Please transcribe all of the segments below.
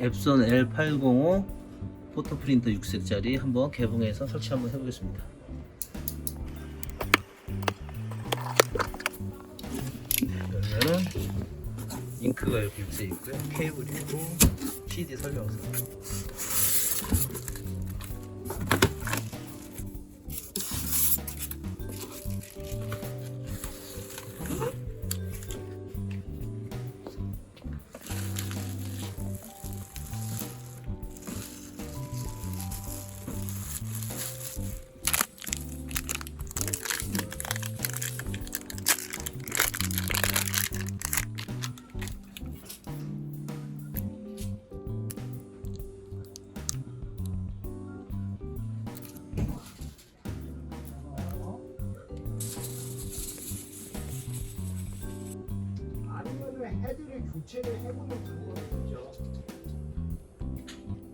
앱손 L805 포토프린터 6색짜리 한번 개봉해서 설치 한번 해보겠습니다. 그러면은 잉크가 이렇게 입체 있고요. 케이블 있고 CD 설명서. 헤드를 교체를 해보는 방법이 있죠.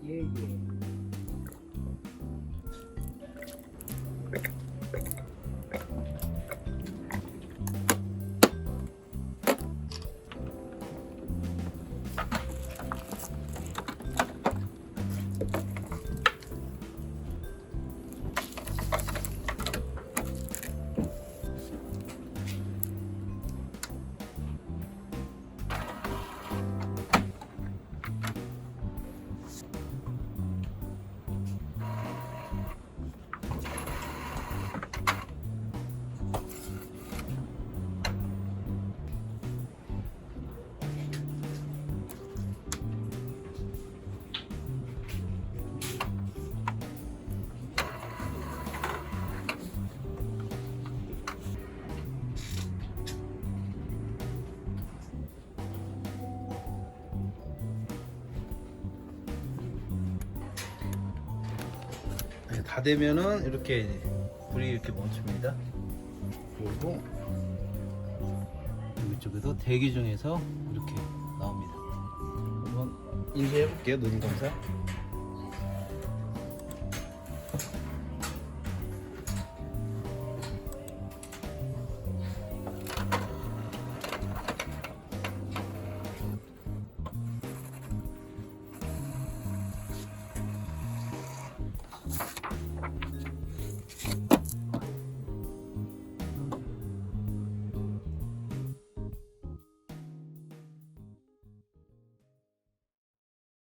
예. 다 되면은 이렇게 불이 이렇게 멈춥니다. 그리고 이쪽에도 대기 중에서 이렇게 나옵니다. 한번 인쇄해 볼게요. 눈 검사.